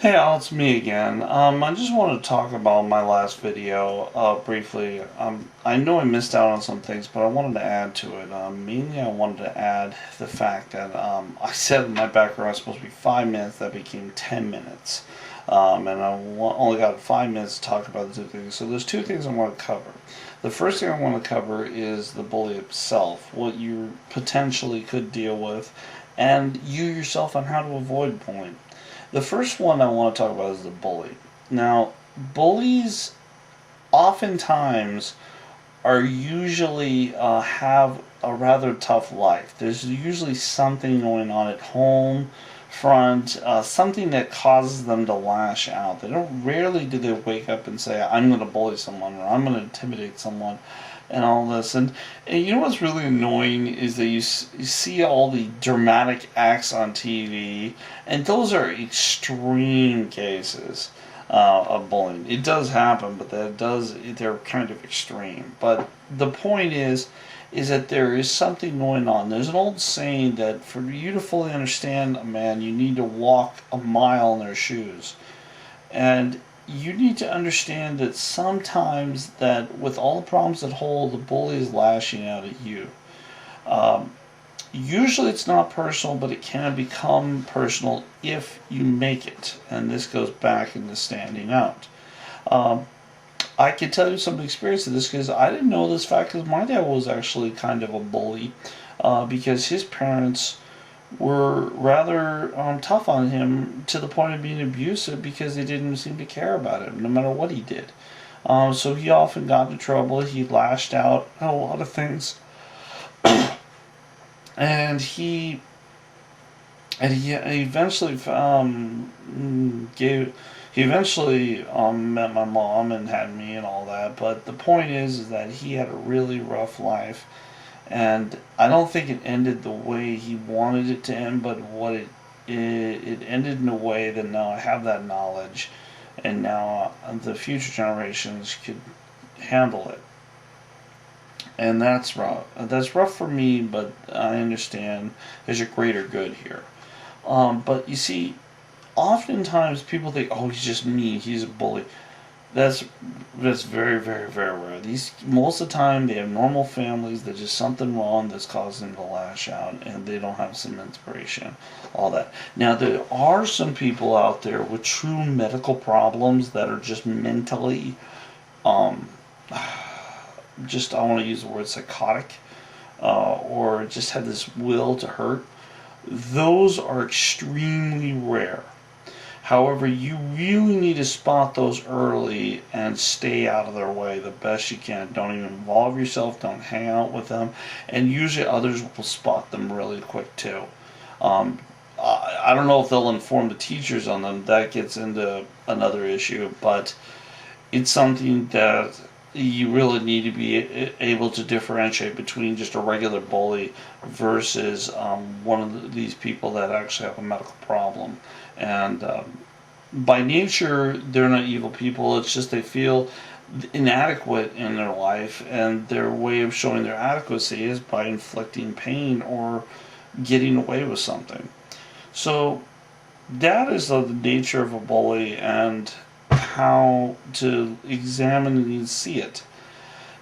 Hey Al, it's me again. I just wanted to talk about my last video briefly. I know I missed out on some things, but I wanted to add to it. Mainly, I wanted to add the fact that I said in my background was supposed to be 5 minutes, that became 10 minutes. And only got 5 minutes to talk about the two things. So there's two things I want to cover. The first thing I want to cover is the bully itself, what you potentially could deal with, and you yourself on how to avoid bullying. The first one I want to talk about is the bully. Now, bullies oftentimes are usually have a rather tough life. There's usually something going on at home front, something that causes them to lash out. They don't rarely do they wake up and say, "I'm going to bully someone" or "I'm going to intimidate someone," and all this. And you know what's really annoying is that you see all the dramatic acts on TV, and those are extreme cases of bullying. It does happen, but they're kind of extreme. But the point is that there is something going on. There's an old saying that for you to fully understand a man, you need to walk a mile in their shoes. And you need to understand that sometimes that with all the problems at home, the bully is lashing out at you. Um, Usually it's not personal, but it can become personal if you make it. And this goes back into standing out. Um, I can tell you some experience of this because I didn't know this fact because my dad was actually kind of a bully because his parents were rather tough on him to the point of being abusive because they didn't seem to care about him no matter what he did. So he often got into trouble. He lashed out at a lot of things, and he eventually met my mom and had me and all that. But the point is that he had a really rough life, and I don't think it ended the way he wanted it to end. But it ended in a way that now I have that knowledge, and now the future generations could handle it. And that's rough. That's rough for me, but I understand there's a greater good here. But you see, oftentimes people think, "Oh, he's just mean. He's a bully." That's that's very, very, very rare. These most of the time they have normal families. There's just something wrong that's causing them to lash out, and they don't have some inspiration. All that. Now there are some people out there with true medical problems that are just mentally, um, just I want to use the word psychotic, or just have this will to hurt. Those are extremely rare. However, you really need to spot those early and stay out of their way the best you can. Don't even involve yourself, don't hang out with them, and usually others will spot them really quick too. Um, I don't know if they'll inform the teachers on them, that gets into another issue, but it's something that you really need to be able to differentiate between just a regular bully versus one of these people that actually have a medical problem. And by nature, they're not evil people. It's just they feel inadequate in their life, and their way of showing their adequacy is by inflicting pain or getting away with something. So that is the nature of a bully and how to examine and see it.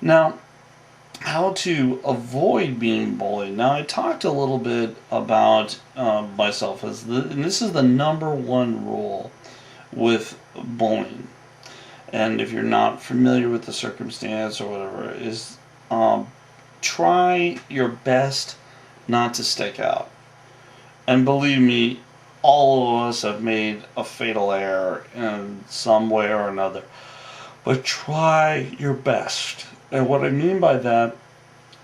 Now, how to avoid being bullied. Now, I talked a little bit about myself and this is the number one rule with bullying. And if you're not familiar with the circumstance or whatever, is try your best not to stick out. And believe me, all of us have made a fatal error in some way or another. But try your best. And what I mean by that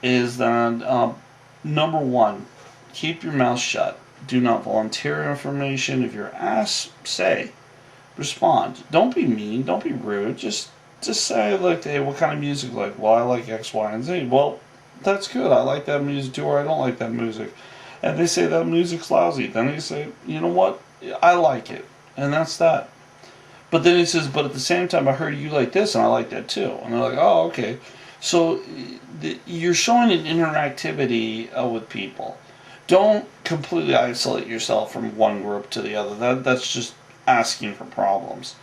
is that number one, keep your mouth shut. Do not volunteer information. If you're asked, say, respond. Don't be mean. Don't be rude. Just say like, "Hey, what kind of music you like?" "Well, I like X, Y, and Z." "Well, that's good. I like that music too," or "I don't like that music." And they say that music's lousy. Then you say, "You know what? I like it," and that's that. But then he says, "But at the same time, I heard you like this, and I like that too." And they're like, "Oh, okay." So you're showing an interactivity with people. Don't completely isolate yourself from one group to the other. That's just asking for problems.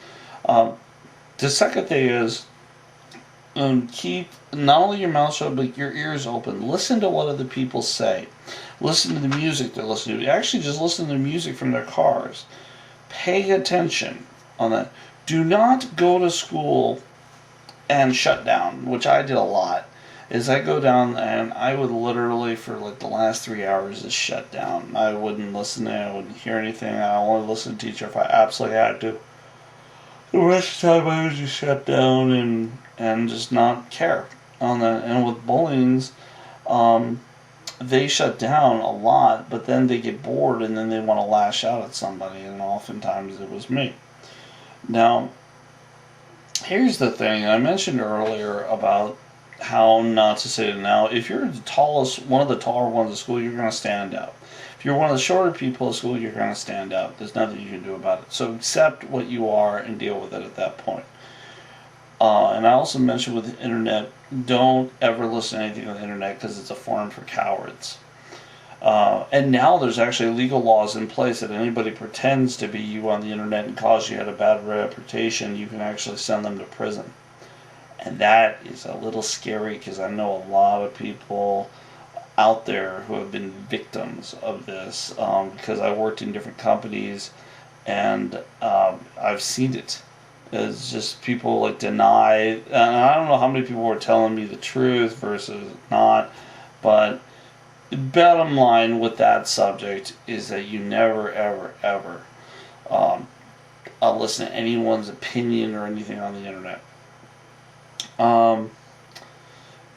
Um, the second thing is, keep not only your mouth shut, but your ears open. Listen to what other people say. Listen to the music they're listening to. Actually, just listen to the music from their cars. Pay attention on that. Do not go to school and shut down, which I did a lot. Is I go down and I would literally, for like the last 3 hours, just shut down. I wouldn't listen to it, I wouldn't hear anything. I only listen to teacher if I absolutely had to. The rest of the time I would just shut down and just not care on that. And with bullies, they shut down a lot, but then they get bored and then they want to lash out at somebody, and oftentimes it was me. Now, here's the thing I mentioned earlier about how not to say it. Now, if you're the tallest, one of the taller ones at school, you're going to stand out. If you're one of the shorter people at school, you're going to stand out. There's nothing you can do about it. So accept what you are and deal with it at that point. And I also mentioned with the internet, don't ever listen to anything on the internet because it's a forum for cowards. And now there's actually legal laws in place that anybody pretends to be you on the internet and cause you had a bad reputation, you can actually send them to prison. And that is a little scary because I know a lot of people out there who have been victims of this because I worked in different companies and I've seen it. It's just people like deny, and I don't know how many people were telling me the truth versus not, but bottom line with that subject is that you never, ever, ever listen to anyone's opinion or anything on the internet.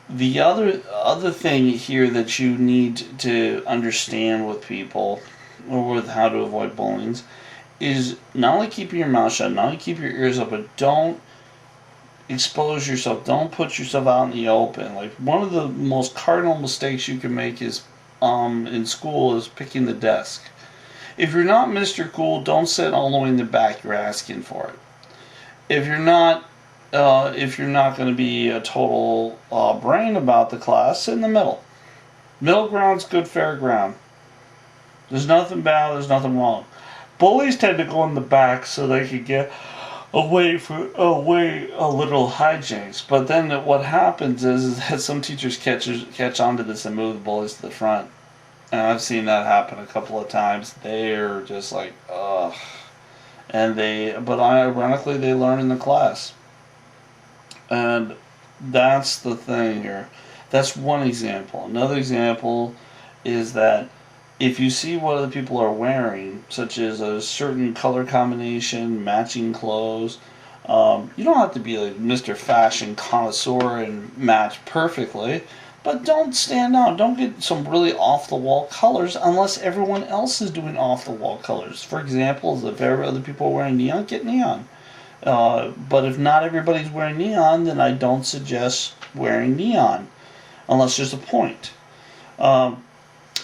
The other thing here that you need to understand with people, or with how to avoid bullying, is not only keeping your mouth shut, not only keep your ears open, don't expose yourself, don't put yourself out in the open. Like, one of the most cardinal mistakes you can make is in school is picking the desk. If you're not Mr. Cool, don't sit all the way in the back, you're asking for it. If you're not going to be a total brain about the class, sit in the middle. Middle ground's good, fair ground. There's nothing bad, there's nothing wrong. Bullies tend to go in the back so they can get away a little hijinks. But then what happens is that some teachers catch on to this and move the bullies to the front. And I've seen that happen a couple of times. They're just like, ugh. But ironically, they learn in the class. And that's the thing here. That's one example. Another example is that if you see what other people are wearing, such as a certain color combination, matching clothes, you don't have to be like Mr. Fashion connoisseur and match perfectly, but don't stand out. Don't get some really off-the-wall colors unless everyone else is doing off-the-wall colors. For example, if other people are wearing neon, get neon. But if not everybody's wearing neon, then I don't suggest wearing neon, unless there's a point.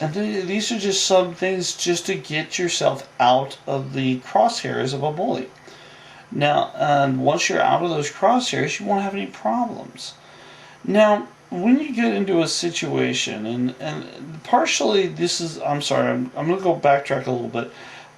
And these are just some things just to get yourself out of the crosshairs of a bully. Now, and once you're out of those crosshairs, you won't have any problems. Now, when you get into a situation, and partially this is, I'm sorry, I'm going to go backtrack a little bit.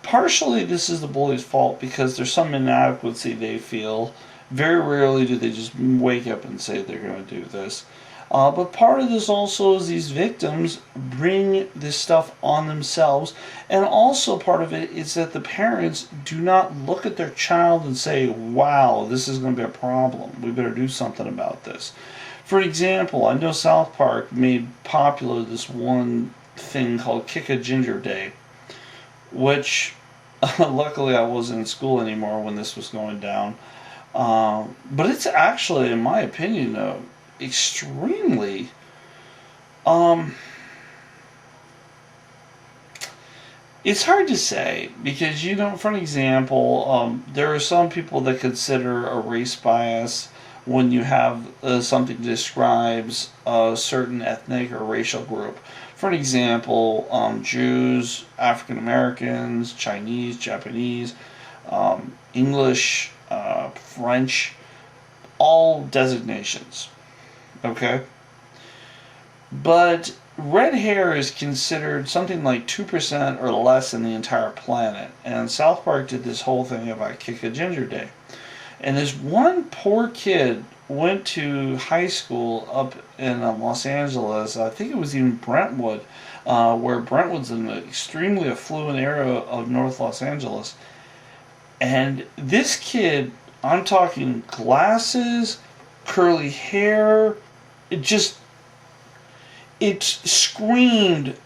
Partially this is the bully's fault because there's some inadequacy they feel. Very rarely do they just wake up and say they're going to do this. But part of this also is these victims bring this stuff on themselves. And also part of it is that the parents do not look at their child and say, wow, this is going to be a problem. We better do something about this. For example, I know South Park made popular this one thing called Kick a Ginger Day, which luckily I wasn't in school anymore when this was going down. But it's actually, in my opinion, extremely it's hard to say because, for an example, there are some people that consider a race bias when you have something that describes a certain ethnic or racial group. For an example, Jews, African Americans, Chinese, Japanese, English, French, all designations. Okay? But red hair is considered something like 2% or less in the entire planet. And South Park did this whole thing about Kick a Ginger Day. And this one poor kid went to high school up in Los Angeles. I think it was even Brentwood, where Brentwood's an extremely affluent area of North Los Angeles. And this kid, I'm talking glasses, curly hair, it screamed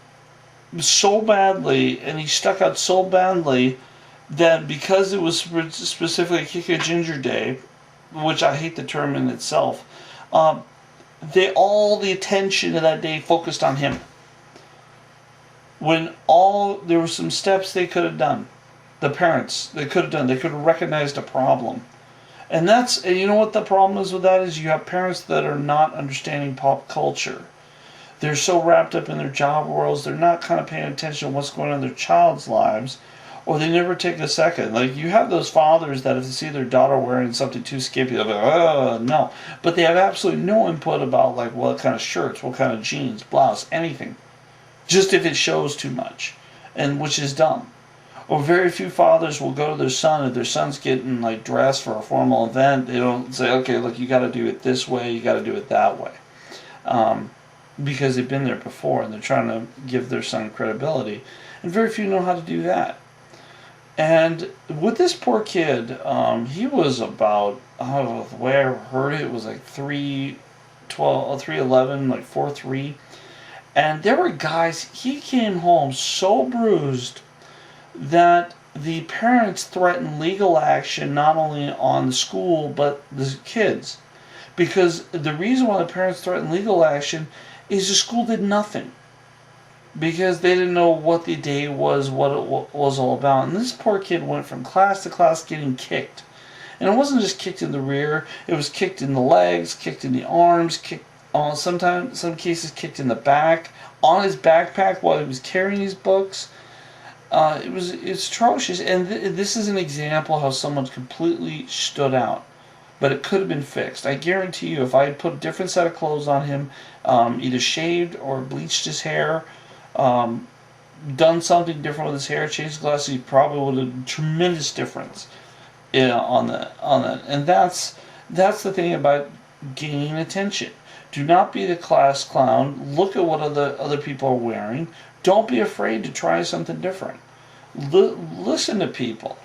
so badly, and he stuck out so badly that because it was specifically Kick a Ginger Day, which I hate the term in itself, all the attention of that day focused on him. When there were some steps they could have done. The parents, they could have recognized a problem. And you know what the problem is with that is you have parents that are not understanding pop culture. They're so wrapped up in their job worlds, they're not kind of paying attention to what's going on in their child's lives, or they never take a second. Like, you have those fathers that if they see their daughter wearing something too skimpy, they'll be like, oh, no. But they have absolutely no input about, like, what kind of shirts, what kind of jeans, blouse, anything. Just if it shows too much, and which is dumb. Or very few fathers will go to their son if their son's getting, like, dressed for a formal event. They don't say, okay, look, you got to do it this way, you got to do it that way. Because they've been there before and they're trying to give their son credibility. And very few know how to do that. And with this poor kid, he was about, the way I heard it was like 3'11", like 4'3". And there were guys, he came home so bruised that the parents threatened legal action not only on the school but the kids. Because the reason why the parents threatened legal action is the school did nothing. Because they didn't know what the day was, what it was all about. And this poor kid went from class to class getting kicked. And it wasn't just kicked in the rear, it was kicked in the legs, kicked in the arms, kicked some cases kicked in the back, on his backpack while he was carrying his books. It's atrocious. And this is an example how someone completely stood out. But it could have been fixed. I guarantee you, if I had put a different set of clothes on him, either shaved or bleached his hair, done something different with his hair, changed his glasses, he probably would have tremendous difference on that. And that's the thing about gaining attention. Do not be the class clown. Look at what other people are wearing. Don't be afraid to try something different. Listen to people.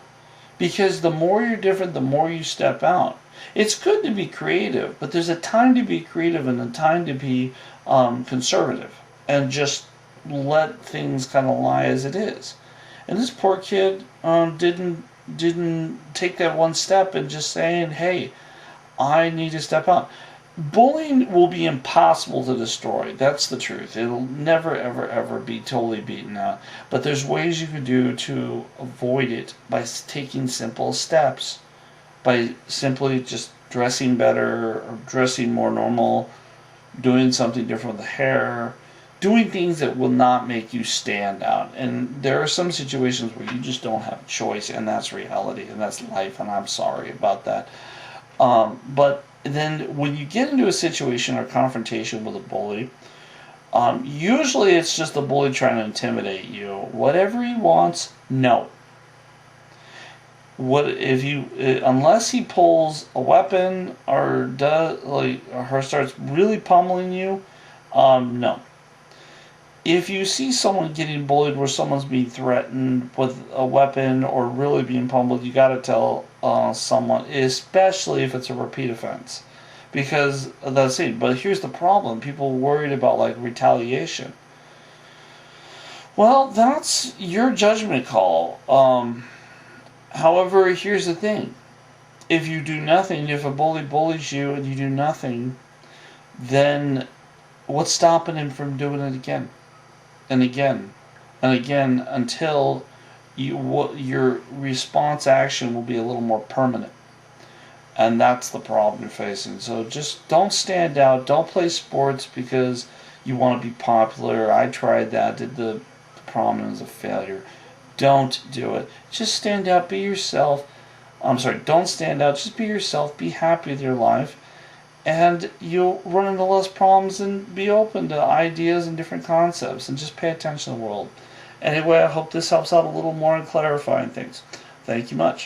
Because the more you're different, the more you step out. It's good to be creative, but there's a time to be creative and a time to be conservative and just let things kind of lie as it is. And this poor kid didn't take that one step and just saying, hey, I need to step out. Bullying will be impossible to destroy. That's the truth. It'll never, ever, ever be totally beaten out. But there's ways you can do to avoid it by taking simple steps. By simply just dressing better, or dressing more normal, doing something different with the hair, doing things that will not make you stand out. And there are some situations where you just don't have a choice, and that's reality, and that's life, and I'm sorry about that. But then when you get into a situation or confrontation with a bully, usually it's just the bully trying to intimidate you. Whatever he wants, no. Unless he pulls a weapon or starts really pummeling you, no. If you see someone getting bullied where someone's being threatened with a weapon or really being pummeled, you got to tell someone, especially if it's a repeat offense, because that's it. But here's the problem: people are worried about like retaliation. Well, that's your judgment call. However, here's the thing. If you do nothing, if a bully bullies you and you do nothing, then what's stopping him from doing it again and again and again until your response action will be a little more permanent? And that's the problem you're facing. So just don't stand out. Don't play sports because you want to be popular. I tried that, did the prom, and it was a failure. Don't do it. Just stand out, be yourself. Don't stand out, just be yourself, be happy with your life, and you'll run into less problems and be open to ideas and different concepts and just pay attention to the world. Anyway, I hope this helps out a little more in clarifying things. Thank you much.